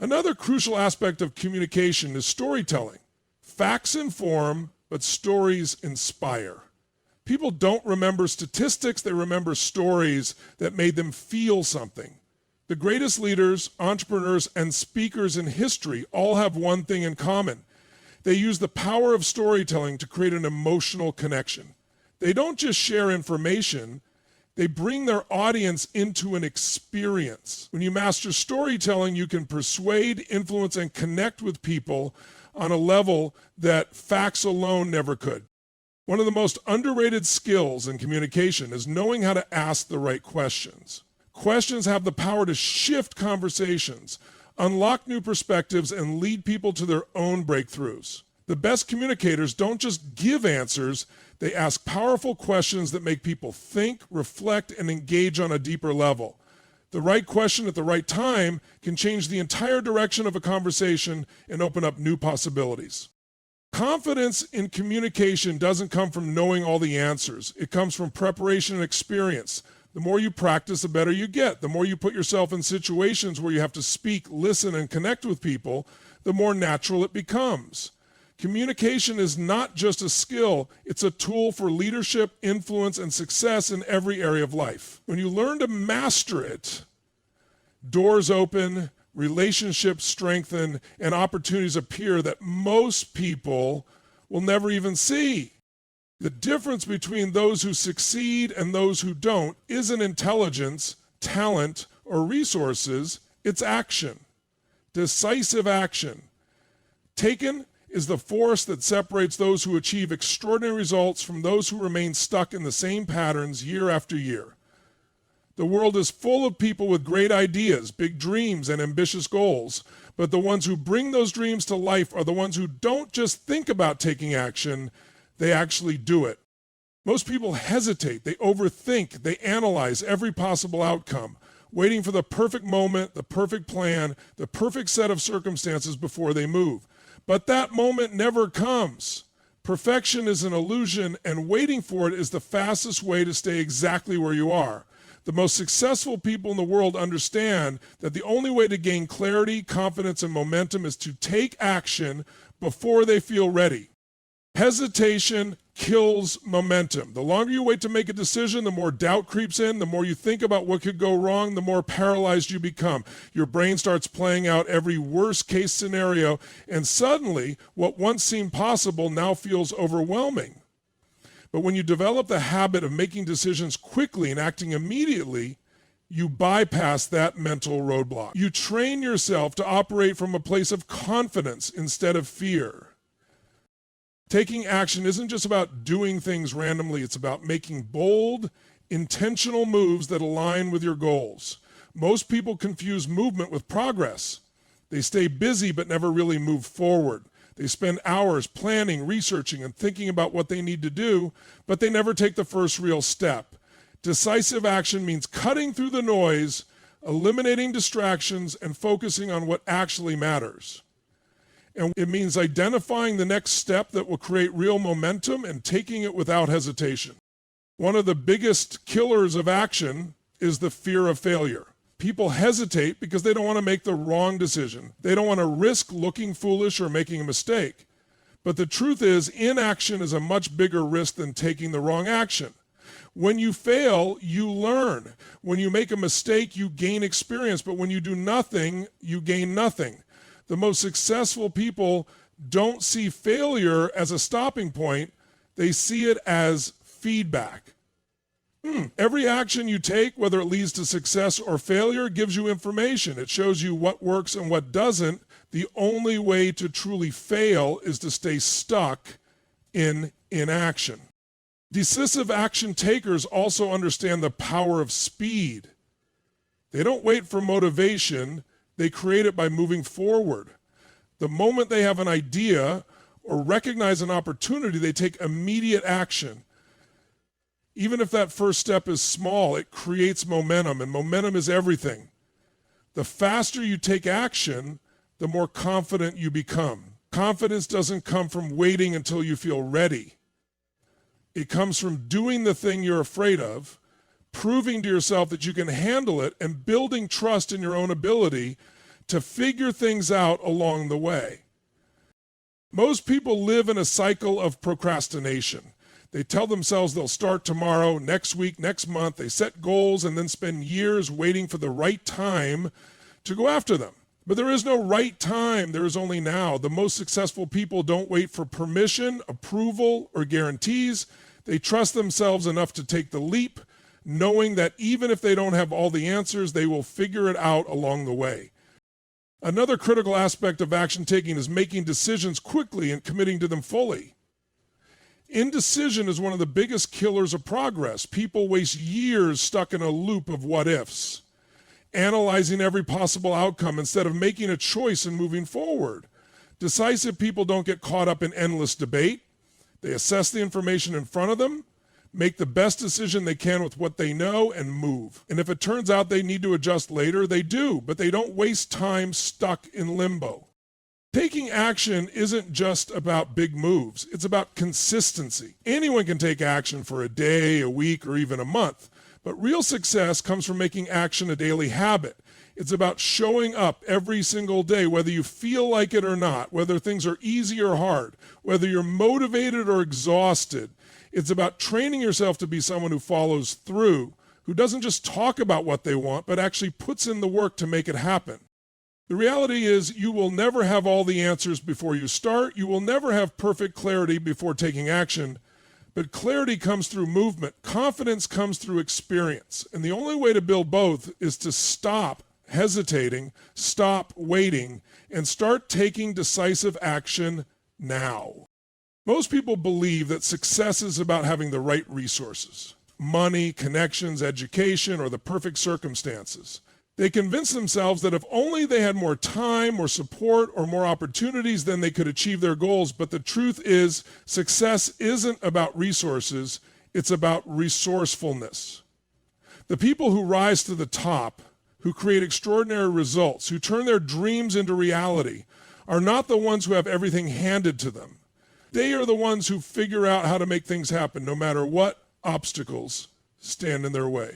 Another crucial aspect of communication is storytelling. Facts inform, but stories inspire. People don't remember statistics, they remember stories that made them feel something. The greatest leaders, entrepreneurs, and speakers in history all have one thing in common. They use the power of storytelling to create an emotional connection. They don't just share information, they bring their audience into an experience. When you master storytelling, you can persuade, influence, and connect with people on a level that facts alone never could. One of the most underrated skills in communication is knowing how to ask the right questions. Questions have the power to shift conversations, unlock new perspectives, and lead people to their own breakthroughs. The best communicators don't just give answers, they ask powerful questions that make people think, reflect, and engage on a deeper level. The right question at the right time can change the entire direction of a conversation and open up new possibilities. Confidence in communication doesn't come from knowing all the answers. It comes from preparation and experience. The more you practice, the better you get. The more you put yourself in situations where you have to speak, listen, and connect with people, the more natural it becomes. Communication is not just a skill, it's a tool for leadership, influence, and success in every area of life. When you learn to master it, doors open, relationships strengthen, and opportunities appear that most people will never even see. The difference between those who succeed and those who don't isn't intelligence, talent, or resources, it's action. Decisive action. Taken is the force that separates those who achieve extraordinary results from those who remain stuck in the same patterns year after year. The world is full of people with great ideas, big dreams, and ambitious goals, but the ones who bring those dreams to life are the ones who don't just think about taking action, they actually do it. Most people hesitate, they overthink, they analyze every possible outcome, waiting for the perfect moment, the perfect plan, the perfect set of circumstances before they move. But that moment never comes. Perfection is an illusion, and waiting for it is the fastest way to stay exactly where you are. The most successful people in the world understand that the only way to gain clarity, confidence, and momentum is to take action before they feel ready. Hesitation kills momentum. The longer you wait to make a decision, the more doubt creeps in, the more you think about what could go wrong, the more paralyzed you become. Your brain starts playing out every worst case scenario, and suddenly what once seemed possible now feels overwhelming. But when you develop the habit of making decisions quickly and acting immediately, you bypass that mental roadblock. You train yourself to operate from a place of confidence instead of fear. Taking action isn't just about doing things randomly, it's about making bold, intentional moves that align with your goals. Most people confuse movement with progress. They stay busy but never really move forward. They spend hours planning, researching, and thinking about what they need to do, but they never take the first real step. Decisive action means cutting through the noise, eliminating distractions, and focusing on what actually matters. And it means identifying the next step that will create real momentum and taking it without hesitation. One of the biggest killers of action is the fear of failure. People hesitate because they don't want to make the wrong decision. They don't want to risk looking foolish or making a mistake. But the truth is, inaction is a much bigger risk than taking the wrong action. When you fail, you learn. When you make a mistake, you gain experience. But when you do nothing, you gain nothing. The most successful people don't see failure as a stopping point. They see it as feedback. Every action you take, whether it leads to success or failure, gives you information. It shows you what works and what doesn't. The only way to truly fail is to stay stuck in inaction. Decisive action takers also understand the power of speed. They don't wait for motivation. They create it by moving forward. The moment they have an idea or recognize an opportunity, they take immediate action. Even if that first step is small, it creates momentum, and momentum is everything. The faster you take action, the more confident you become. Confidence doesn't come from waiting until you feel ready. It comes from doing the thing you're afraid of, proving to yourself that you can handle it, and building trust in your own ability to figure things out along the way. Most people live in a cycle of procrastination. They tell themselves they'll start tomorrow, next week, next month. They set goals and then spend years waiting for the right time to go after them. But there is no right time. There is only now. The most successful people don't wait for permission, approval, or guarantees. They trust themselves enough to take the leap, knowing that even if they don't have all the answers, they will figure it out along the way. Another critical aspect of action taking is making decisions quickly and committing to them fully. Indecision is one of the biggest killers of progress. People waste years stuck in a loop of what ifs, analyzing every possible outcome instead of making a choice and moving forward. Decisive people don't get caught up in endless debate. They assess the information in front of them, make the best decision they can with what they know, and move. And if it turns out they need to adjust later, they do, but they don't waste time stuck in limbo. Taking action isn't just about big moves. It's about consistency. Anyone can take action for a day, a week, or even a month, but real success comes from making action a daily habit. It's about showing up every single day, whether you feel like it or not, whether things are easy or hard, whether you're motivated or exhausted. It's about training yourself to be someone who follows through, who doesn't just talk about what they want, but actually puts in the work to make it happen. The reality is you will never have all the answers before you start. You will never have perfect clarity before taking action, but clarity comes through movement. Confidence comes through experience. And the only way to build both is to stop hesitating, stop waiting, and start taking decisive action now. Most people believe that success is about having the right resources, money, connections, education, or the perfect circumstances. They convince themselves that if only they had more time, more support, or more opportunities, then they could achieve their goals. But the truth is, success isn't about resources, it's about resourcefulness. The people who rise to the top, who create extraordinary results, who turn their dreams into reality, are not the ones who have everything handed to them. They are the ones who figure out how to make things happen, no matter what obstacles stand in their way.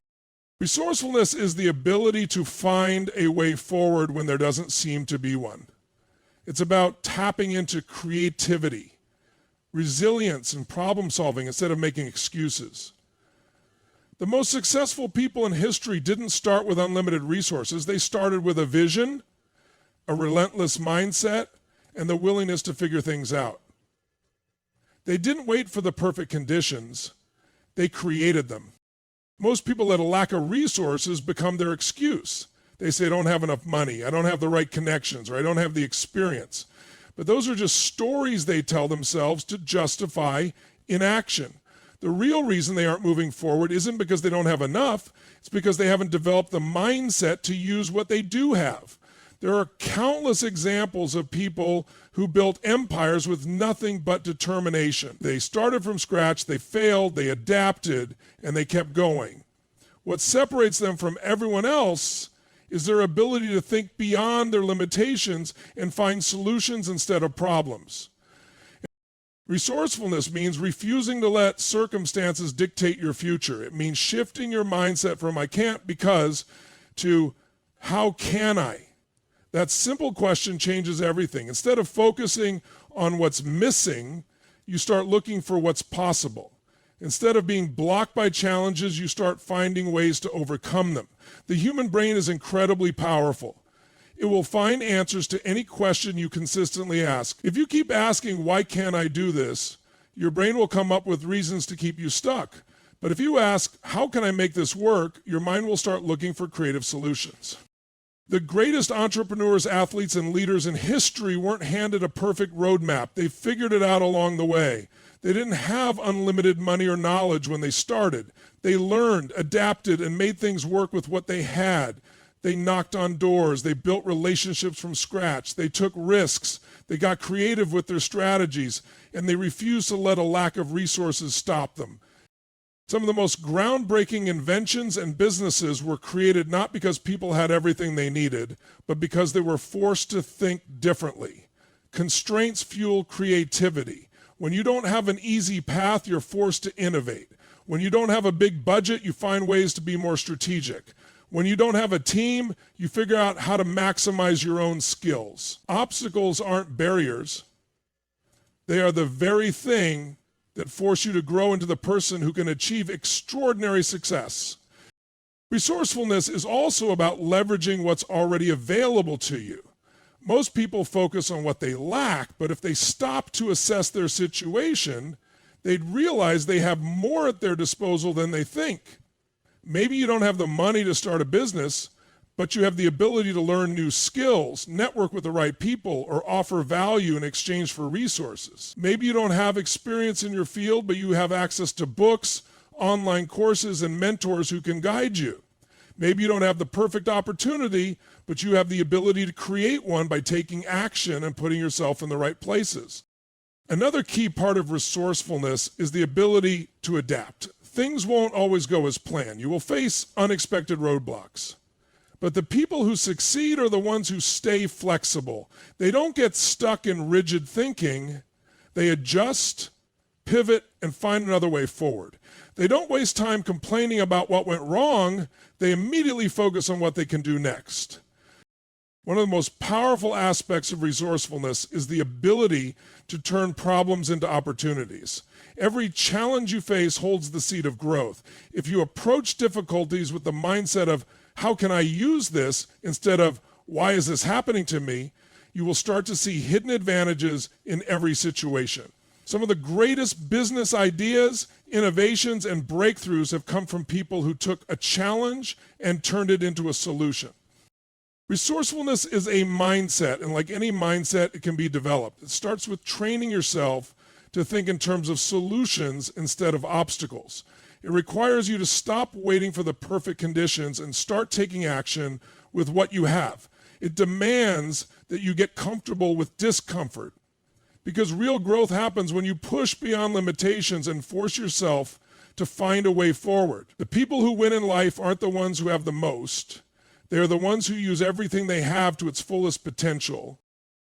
Resourcefulness is the ability to find a way forward when there doesn't seem to be one. It's about tapping into creativity, resilience, and problem solving instead of making excuses. The most successful people in history didn't start with unlimited resources. They started with a vision, a relentless mindset, and the willingness to figure things out. They didn't wait for the perfect conditions. They created them. Most people that a lack of resources become their excuse. They say, I don't have enough money, I don't have the right connections, or I don't have the experience. But those are just stories they tell themselves to justify inaction. The real reason they aren't moving forward isn't because they don't have enough, it's because they haven't developed the mindset to use what they do have. There are countless examples of people who built empires with nothing but determination. They started from scratch, they failed, they adapted, and they kept going. What separates them from everyone else is their ability to think beyond their limitations and find solutions instead of problems. Resourcefulness means refusing to let circumstances dictate your future. It means shifting your mindset from I can't because to how can I? That simple question changes everything. Instead of focusing on what's missing, you start looking for what's possible. Instead of being blocked by challenges, you start finding ways to overcome them. The human brain is incredibly powerful. It will find answers to any question you consistently ask. If you keep asking, why can't I do this? Your brain will come up with reasons to keep you stuck. But if you ask, how can I make this work? Your mind will start looking for creative solutions. The greatest entrepreneurs, athletes, and leaders in history weren't handed a perfect roadmap. They figured it out along the way. They didn't have unlimited money or knowledge when they started. They learned, adapted, and made things work with what they had. They knocked on doors. They built relationships from scratch. They took risks. They got creative with their strategies, and they refused to let a lack of resources stop them. Some of the most groundbreaking inventions and businesses were created not because people had everything they needed, but because they were forced to think differently. Constraints fuel creativity. When you don't have an easy path, you're forced to innovate. When you don't have a big budget, you find ways to be more strategic. When you don't have a team, you figure out how to maximize your own skills. Obstacles aren't barriers. They are the very thing that force you to grow into the person who can achieve extraordinary success. Resourcefulness is also about leveraging what's already available to you. Most people focus on what they lack, but if they stop to assess their situation, they'd realize they have more at their disposal than they think. Maybe you don't have the money to start a business, but you have the ability to learn new skills, network with the right people, or offer value in exchange for resources. Maybe you don't have experience in your field, but you have access to books, online courses, and mentors who can guide you. Maybe you don't have the perfect opportunity, but you have the ability to create one by taking action and putting yourself in the right places. Another key part of resourcefulness is the ability to adapt. Things won't always go as planned. You will face unexpected roadblocks. But the people who succeed are the ones who stay flexible. They don't get stuck in rigid thinking. They adjust, pivot, and find another way forward. They don't waste time complaining about what went wrong. They immediately focus on what they can do next. One of the most powerful aspects of resourcefulness is the ability to turn problems into opportunities. Every challenge you face holds the seed of growth. If you approach difficulties with the mindset of, how can I use this, instead of, why is this happening to me, you will start to see hidden advantages in every situation. Some of the greatest business ideas, innovations, and breakthroughs have come from people who took a challenge and turned it into a solution. Resourcefulness is a mindset, and like any mindset, it can be developed. It starts with training yourself to think in terms of solutions instead of obstacles. It requires you to stop waiting for the perfect conditions and start taking action with what you have. It demands that you get comfortable with discomfort, because real growth happens when you push beyond limitations and force yourself to find a way forward. The people who win in life aren't the ones who have the most. They are the ones who use everything they have to its fullest potential.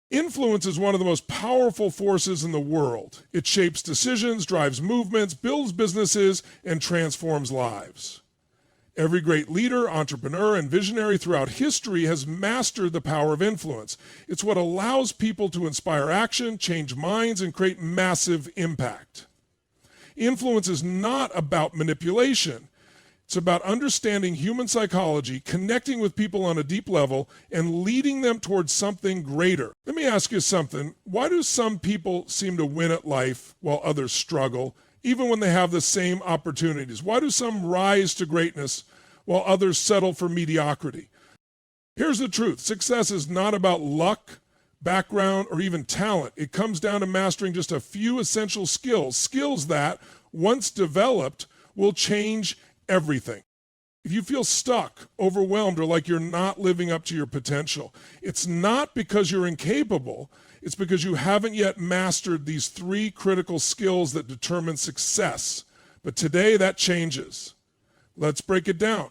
Influence is one of the most powerful forces in the world. It shapes decisions, drives movements, builds businesses, and transforms lives. Every great leader, entrepreneur, and visionary throughout history has mastered the power of influence. It's what allows people to inspire action, change minds, and create massive impact. Influence is not about manipulation. It's about understanding human psychology, connecting with people on a deep level, and leading them towards something greater. Let me ask you something. Why do some people seem to win at life while others struggle, even when they have the same opportunities? Why do some rise to greatness while others settle for mediocrity? Here's the truth. Success is not about luck, background, or even talent. It comes down to mastering just a few essential skills that, once developed, will change everything. If you feel stuck, overwhelmed, or like you're not living up to your potential, it's not because you're incapable. It's because you haven't yet mastered these 3 critical skills that determine success. But today that changes. Let's break it down.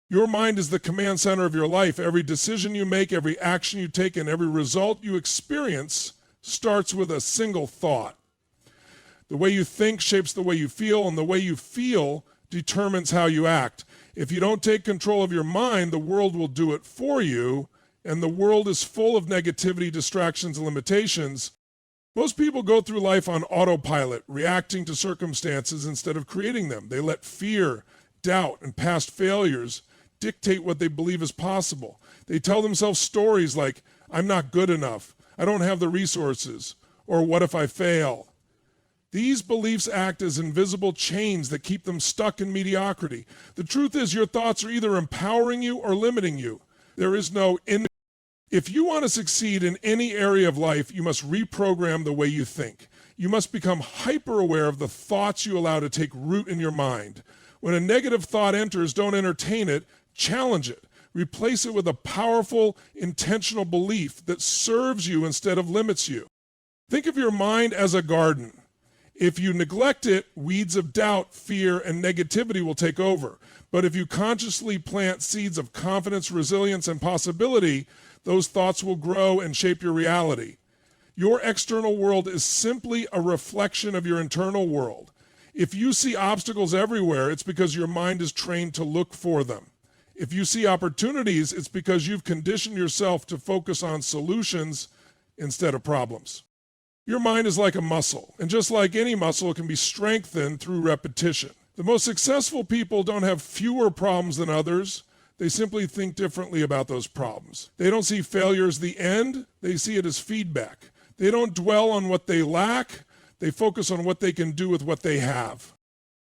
Your mind is the command center of your life. Every decision you make, every action you take, and every result you experience starts with a single thought. The way you think shapes the way you feel, and the way you feel determines how you act. If you don't take control of your mind, the world will do it for you, and the world is full of negativity, distractions, and limitations. Most people go through life on autopilot, reacting to circumstances instead of creating them. They let fear, doubt, and past failures dictate what they believe is possible. They tell themselves stories like, I'm not good enough, I don't have the resources, or what if I fail? These beliefs act as invisible chains that keep them stuck in mediocrity. The truth is, your thoughts are either empowering you or limiting you. There is no in. If you want to succeed in any area of life, you must reprogram the way you think. You must become hyper aware of the thoughts you allow to take root in your mind. When a negative thought enters, don't entertain it, challenge it. Replace it with a powerful, intentional belief that serves you instead of limits you. Think of your mind as a garden. If you neglect it, weeds of doubt, fear, and negativity will take over. But if you consciously plant seeds of confidence, resilience, and possibility, those thoughts will grow and shape your reality. Your external world is simply a reflection of your internal world. If you see obstacles everywhere, it's because your mind is trained to look for them. If you see opportunities, it's because you've conditioned yourself to focus on solutions instead of problems. Your mind is like a muscle, and just like any muscle, it can be strengthened through repetition. The most successful people don't have fewer problems than others. They simply think differently about those problems. They don't see failure as the end, they see it as feedback. They don't dwell on what they lack, they focus on what they can do with what they have.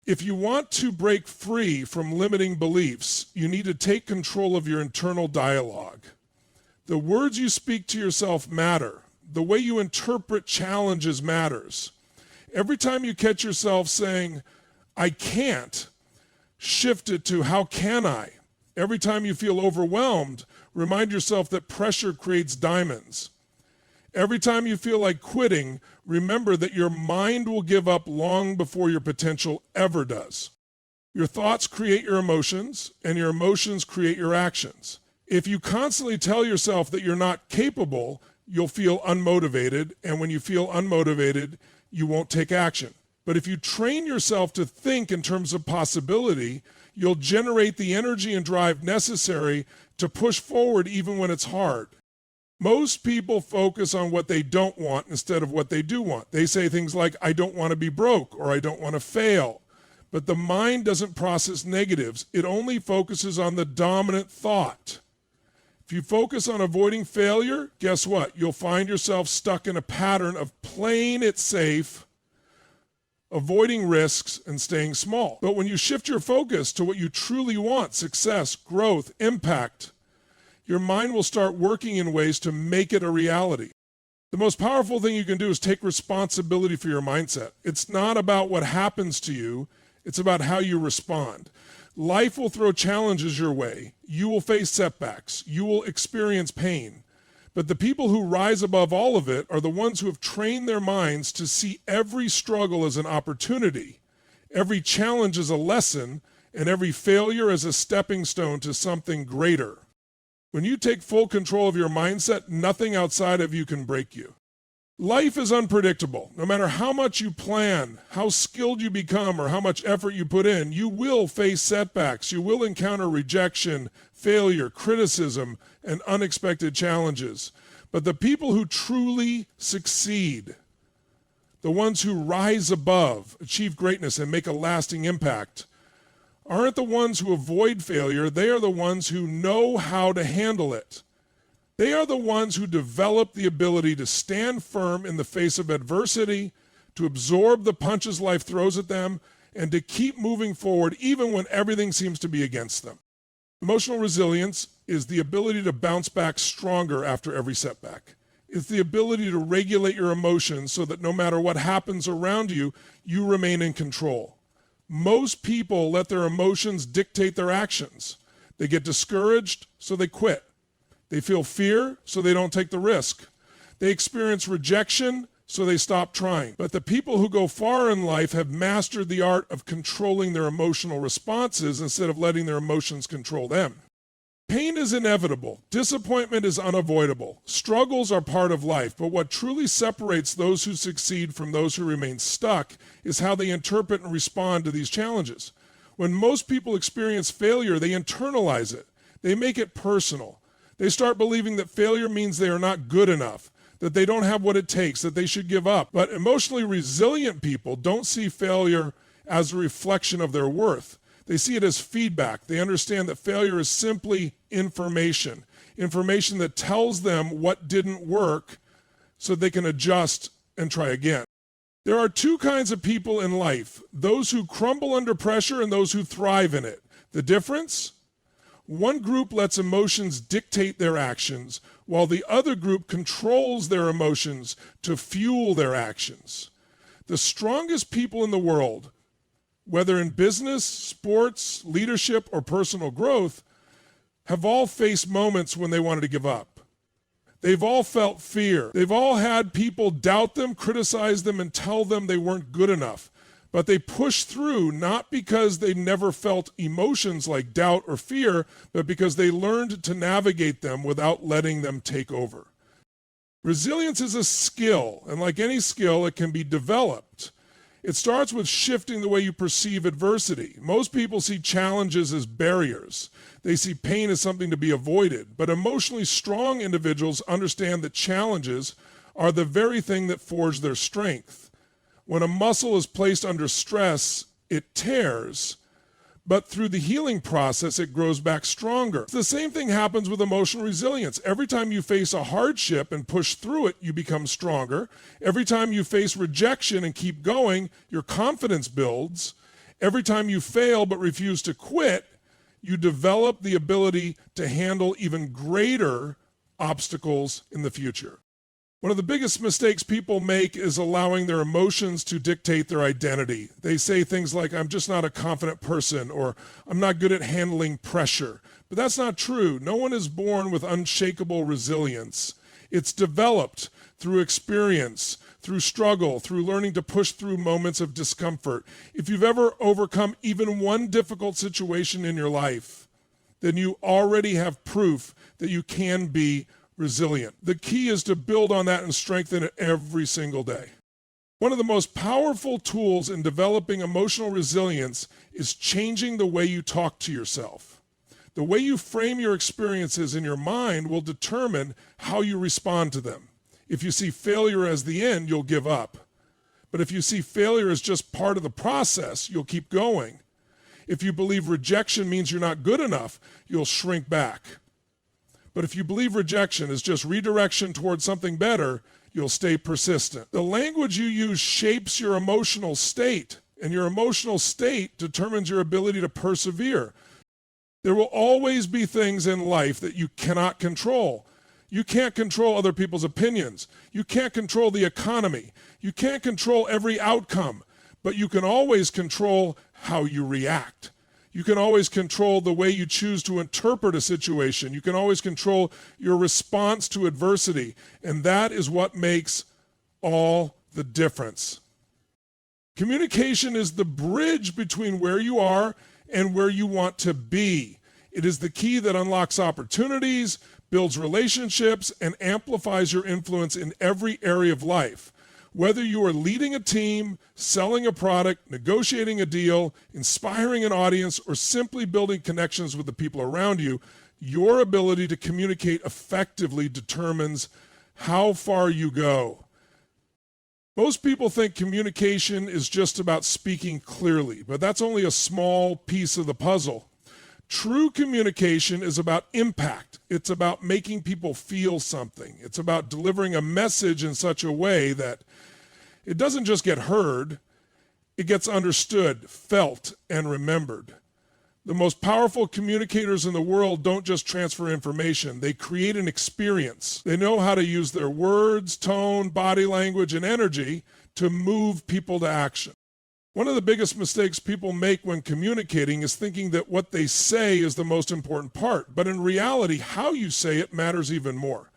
If you want to break free from limiting beliefs, you need to take control of your internal dialogue. The words you speak to yourself matter. The way you interpret challenges matters. Every time you catch yourself saying, I can't, shift it to how can I? Every time you feel overwhelmed, remind yourself that pressure creates diamonds. Every time you feel like quitting, remember that your mind will give up long before your potential ever does. Your thoughts create your emotions, and your emotions create your actions. If you constantly tell yourself that you're not capable, you'll feel unmotivated, and when you feel unmotivated, you won't take action. But if you train yourself to think in terms of possibility, you'll generate the energy and drive necessary to push forward even when it's hard. Most people focus on what they don't want instead of what they do want. They say things like, I don't want to be broke, or I don't want to fail. But the mind doesn't process negatives. It only focuses on the dominant thought. If you focus on avoiding failure, guess what? You'll find yourself stuck in a pattern of playing it safe, avoiding risks, and staying small. But when you shift your focus to what you truly want, success, growth, impact, your mind will start working in ways to make it a reality. The most powerful thing you can do is take responsibility for your mindset. It's not about what happens to you, it's about how you respond. Life will throw challenges your way. You will face setbacks. You will experience pain. But the people who rise above all of it are the ones who have trained their minds to see every struggle as an opportunity, every challenge as a lesson, and every failure as a stepping stone to something greater. When you take full control of your mindset, nothing outside of you can break you. Life is unpredictable. No matter how much you plan, how skilled you become, or how much effort you put in, you will face setbacks. You will encounter rejection, failure, criticism, and unexpected challenges. But the people who truly succeed, the ones who rise above, achieve greatness, and make a lasting impact, aren't the ones who avoid failure. They are the ones who know how to handle it. They are the ones who develop the ability to stand firm in the face of adversity, to absorb the punches life throws at them, and to keep moving forward even when everything seems to be against them. Emotional resilience is the ability to bounce back stronger after every setback. It's the ability to regulate your emotions so that no matter what happens around you, you remain in control. Most people let their emotions dictate their actions. They get discouraged, so they quit. They feel fear, so they don't take the risk. They experience rejection, so they stop trying. But the people who go far in life have mastered the art of controlling their emotional responses instead of letting their emotions control them. Pain is inevitable. Disappointment is unavoidable. Struggles are part of life, but what truly separates those who succeed from those who remain stuck is how they interpret and respond to these challenges. When most people experience failure, they internalize it. They make it personal. They start believing that failure means they are not good enough, that they don't have what it takes, that they should give up. But emotionally resilient people don't see failure as a reflection of their worth. They see it as feedback. They understand that failure is simply information that tells them what didn't work so they can adjust and try again. There are two kinds of people in life, those who crumble under pressure and those who thrive in it. The difference? One group lets emotions dictate their actions, while the other group controls their emotions to fuel their actions. The strongest people in the world, whether in business, sports, leadership, or personal growth, have all faced moments when they wanted to give up. They've all felt fear. They've all had people doubt them, criticize them, and tell them they weren't good enough. But they pushed through not because they never felt emotions like doubt or fear, but because they learned to navigate them without letting them take over. Resilience is a skill, and like any skill, it can be developed. It starts with shifting the way you perceive adversity. Most people see challenges as barriers. They see pain as something to be avoided. But emotionally strong individuals understand that challenges are the very thing that forge their strength. When a muscle is placed under stress, it tears. But through the healing process, it grows back stronger. The same thing happens with emotional resilience. Every time you face a hardship and push through it, you become stronger. Every time you face rejection and keep going, your confidence builds. Every time you fail but refuse to quit, you develop the ability to handle even greater obstacles in the future. One of the biggest mistakes people make is allowing their emotions to dictate their identity. They say things like, I'm just not a confident person, or I'm not good at handling pressure. But that's not true. No one is born with unshakable resilience. It's developed through experience, through struggle, through learning to push through moments of discomfort. If you've ever overcome even one difficult situation in your life, then you already have proof that you can be resilient. The key is to build on that and strengthen it every single day. One of the most powerful tools in developing emotional resilience is changing the way you talk to yourself. The way you frame your experiences in your mind will determine how you respond to them. If you see failure as the end, you'll give up. But if you see failure as just part of the process, you'll keep going. If you believe rejection means you're not good enough, you'll shrink back. But if you believe rejection is just redirection towards something better, you'll stay persistent. The language you use shapes your emotional state, and your emotional state determines your ability to persevere. There will always be things in life that you cannot control. You can't control other people's opinions. You can't control the economy. You can't control every outcome, but you can always control how you react. You can always control the way you choose to interpret a situation. You can always control your response to adversity. And that is what makes all the difference. Communication is the bridge between where you are and where you want to be. It is the key that unlocks opportunities, builds relationships, and amplifies your influence in every area of life. Whether you are leading a team, selling a product, negotiating a deal, inspiring an audience, or simply building connections with the people around you, your ability to communicate effectively determines how far you go. Most people think communication is just about speaking clearly, but that's only a small piece of the puzzle. True communication is about impact. It's about making people feel something. It's about delivering a message in such a way that it doesn't just get heard, it gets understood, felt, and remembered. The most powerful communicators in the world don't just transfer information, they create an experience. They know how to use their words, tone, body language, and energy to move people to action. One of the biggest mistakes people make when communicating is thinking that what they say is the most important part, but in reality, how you say it matters even more.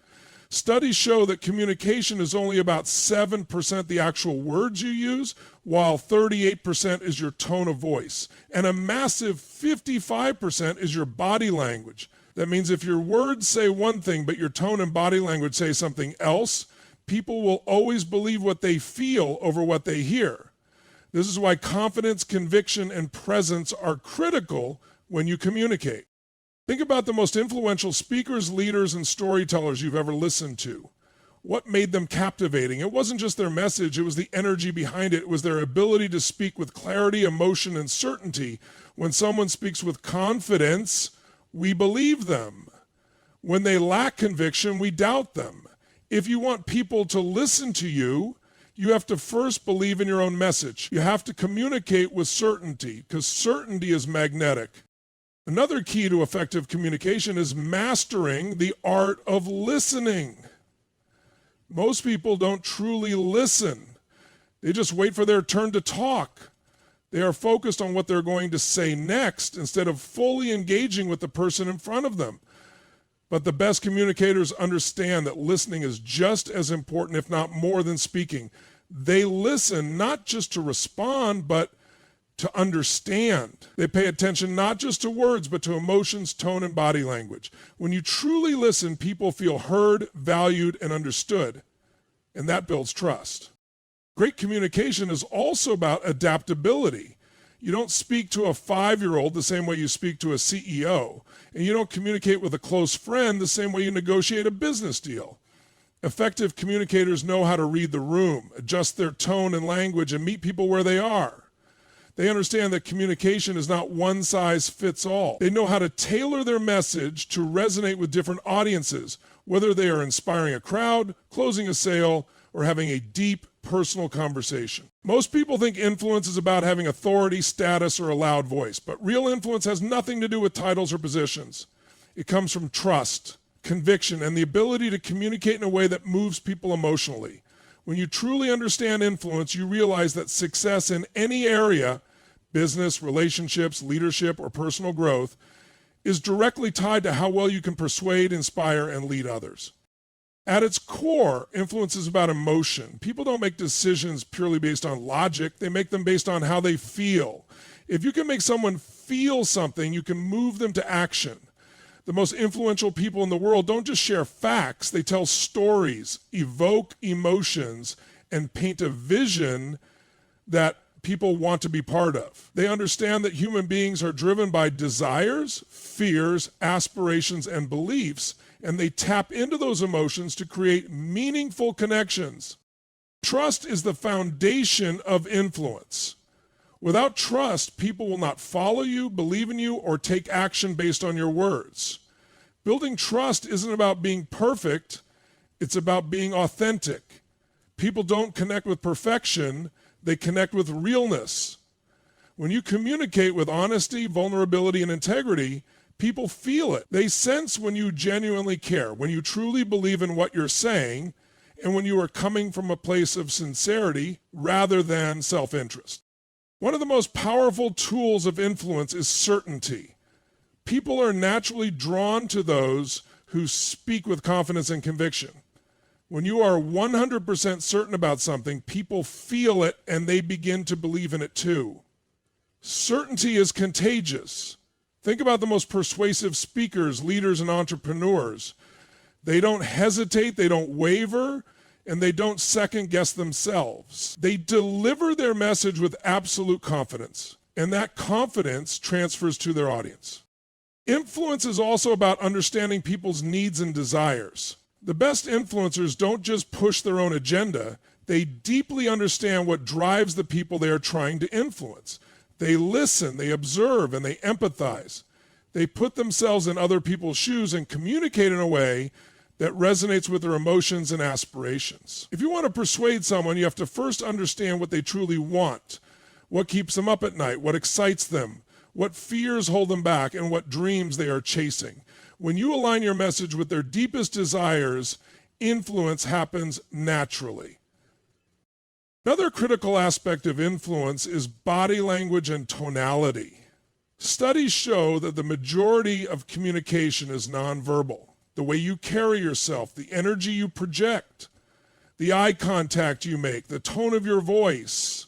Studies show that communication is only about 7% the actual words you use, while 38% is your tone of voice, and a massive 55% is your body language. That means if your words say one thing, but your tone and body language say something else, people will always believe what they feel over what they hear. This is why confidence, conviction, and presence are critical when you communicate. Think about the most influential speakers, leaders, and storytellers you've ever listened to. What made them captivating? It wasn't just their message, it was the energy behind it. It was their ability to speak with clarity, emotion, and certainty. When someone speaks with confidence, we believe them. When they lack conviction, we doubt them. If you want people to listen to you, you have to first believe in your own message. You have to communicate with certainty, because certainty is magnetic. Another key to effective communication is mastering the art of listening. Most people don't truly listen. They just wait for their turn to talk. They are focused on what they're going to say next instead of fully engaging with the person in front of them. But the best communicators understand that listening is just as important, if not more, than speaking. They listen not just to respond, but to understand. They pay attention not just to words, but to emotions, tone, and body language. When you truly listen, people feel heard, valued, and understood, and that builds trust. Great communication is also about adaptability. You don't speak to a 5-year-old the same way you speak to a CEO, and you don't communicate with a close friend the same way you negotiate a business deal. Effective communicators know how to read the room, adjust their tone and language, and meet people where they are. They understand that communication is not one size fits all. They know how to tailor their message to resonate with different audiences, whether they are inspiring a crowd, closing a sale, or having a deep personal conversation. Most people think influence is about having authority, status, or a loud voice, but real influence has nothing to do with titles or positions. It comes from trust, conviction, and the ability to communicate in a way that moves people emotionally. When you truly understand influence, you realize that success in any area, business, relationships, leadership, or personal growth, is directly tied to how well you can persuade, inspire, and lead others. At its core, influence is about emotion. People don't make decisions purely based on logic. They make them based on how they feel. If you can make someone feel something, you can move them to action. The most influential people in the world don't just share facts. They tell stories, evoke emotions, and paint a vision that people want to be part of. They understand that human beings are driven by desires, fears, aspirations, and beliefs, and they tap into those emotions to create meaningful connections. Trust is the foundation of influence. Without trust, people will not follow you, believe in you, or take action based on your words. Building trust isn't about being perfect, it's about being authentic. People don't connect with perfection, they connect with realness. When you communicate with honesty, vulnerability, and integrity, people feel it. They sense when you genuinely care, when you truly believe in what you're saying, and when you are coming from a place of sincerity rather than self-interest. One of the most powerful tools of influence is certainty. People are naturally drawn to those who speak with confidence and conviction. When you are 100% certain about something, people feel it and they begin to believe in it too. Certainty is contagious. Think about the most persuasive speakers, leaders, and entrepreneurs. They don't hesitate, they don't waver, and they don't second guess themselves. They deliver their message with absolute confidence, and that confidence transfers to their audience. Influence is also about understanding people's needs and desires. The best influencers don't just push their own agenda, they deeply understand what drives the people they are trying to influence. They listen, they observe, and they empathize. They put themselves in other people's shoes and communicate in a way that resonates with their emotions and aspirations. If you want to persuade someone, you have to first understand what they truly want, what keeps them up at night, what excites them, what fears hold them back, and what dreams they are chasing. When you align your message with their deepest desires, influence happens naturally. Another critical aspect of influence is body language and tonality. Studies show that the majority of communication is nonverbal. The way you carry yourself, the energy you project, the eye contact you make, the tone of your voice.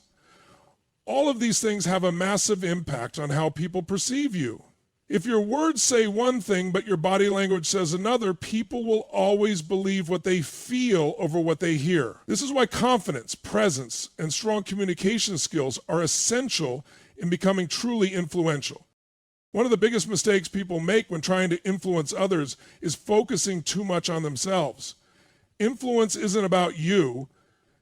All of these things have a massive impact on how people perceive you. If your words say one thing but your body language says another, people will always believe what they feel over what they hear. This is why confidence, presence, and strong communication skills are essential in becoming truly influential. One of the biggest mistakes people make when trying to influence others is focusing too much on themselves. Influence isn't about you,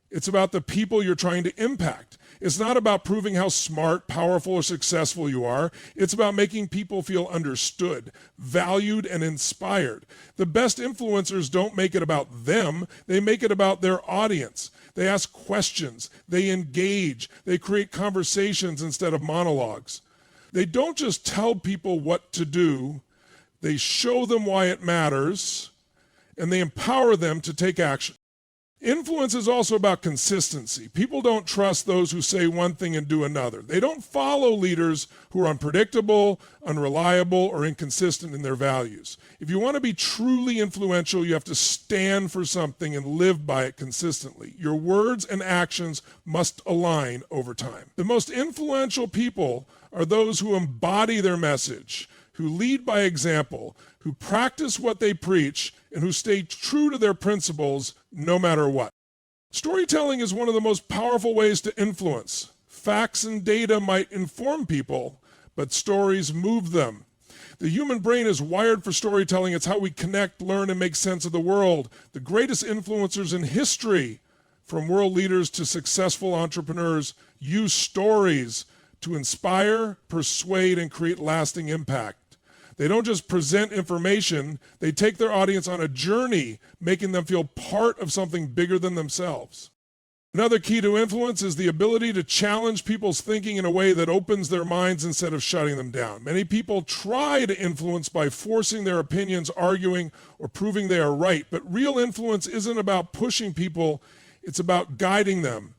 it's about the people you're trying to impact. It's not about proving how smart, powerful, or successful you are. It's about making people feel understood, valued, and inspired. The best influencers don't make it about them, they make it about their audience. They ask questions, they engage, they create conversations instead of monologues. They don't just tell people what to do, they show them why it matters, and they empower them to take action. Influence is also about consistency. People don't trust those who say one thing and do another. They don't follow leaders who are unpredictable, unreliable, or inconsistent in their values. If you want to be truly influential, you have to stand for something and live by it consistently. Your words and actions must align over time. The most influential people are those who embody their message, who lead by example, who practice what they preach, and who stay true to their principles no matter what. Storytelling is one of the most powerful ways to influence. Facts and data might inform people, but stories move them. The human brain is wired for storytelling. It's how we connect, learn, and make sense of the world. The greatest influencers in history, from world leaders to successful entrepreneurs, use stories to inspire, persuade, and create lasting impact. They don't just present information, they take their audience on a journey, making them feel part of something bigger than themselves. Another key to influence is the ability to challenge people's thinking in a way that opens their minds instead of shutting them down. Many people try to influence by forcing their opinions, arguing, or proving they are right. But real influence isn't about pushing people, it's about guiding them.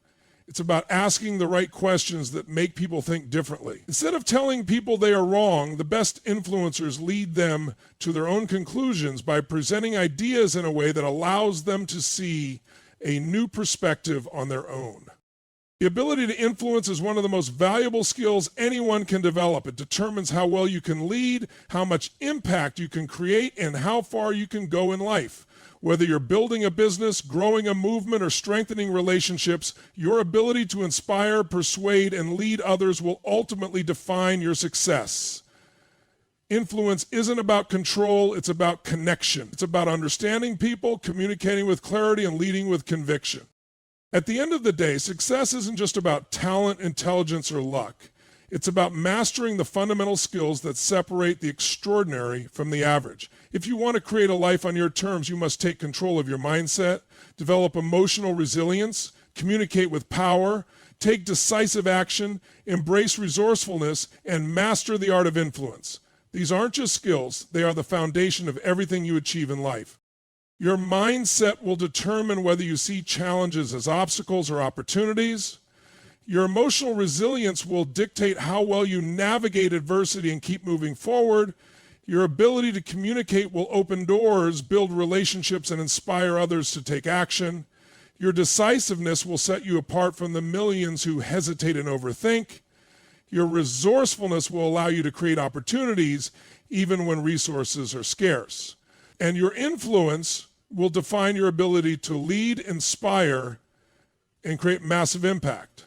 It's about asking the right questions that make people think differently. Instead of telling people they are wrong, the best influencers lead them to their own conclusions by presenting ideas in a way that allows them to see a new perspective on their own. The ability to influence is one of the most valuable skills anyone can develop. It determines how well you can lead, how much impact you can create, and how far you can go in life. Whether you're building a business, growing a movement, or strengthening relationships, your ability to inspire, persuade, and lead others will ultimately define your success. Influence isn't about control, it's about connection. It's about understanding people, communicating with clarity, and leading with conviction. At the end of the day, success isn't just about talent, intelligence, or luck. It's about mastering the fundamental skills that separate the extraordinary from the average. If you want to create a life on your terms, you must take control of your mindset, develop emotional resilience, communicate with power, take decisive action, embrace resourcefulness, and master the art of influence. These aren't just skills, they are the foundation of everything you achieve in life. Your mindset will determine whether you see challenges as obstacles or opportunities. Your emotional resilience will dictate how well you navigate adversity and keep moving forward. Your ability to communicate will open doors, build relationships, and inspire others to take action. Your decisiveness will set you apart from the millions who hesitate and overthink. Your resourcefulness will allow you to create opportunities even when resources are scarce. And your influence will define your ability to lead, inspire, and create massive impact.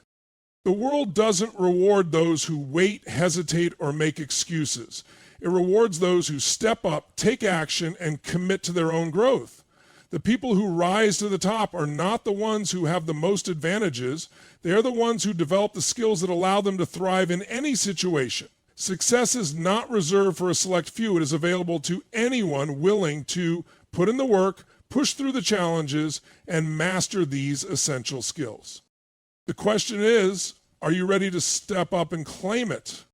The world doesn't reward those who wait, hesitate, or make excuses. It rewards those who step up, take action, and commit to their own growth. The people who rise to the top are not the ones who have the most advantages. They are the ones who develop the skills that allow them to thrive in any situation. Success is not reserved for a select few. It is available to anyone willing to put in the work, push through the challenges, and master these essential skills. The question is, are you ready to step up and claim it?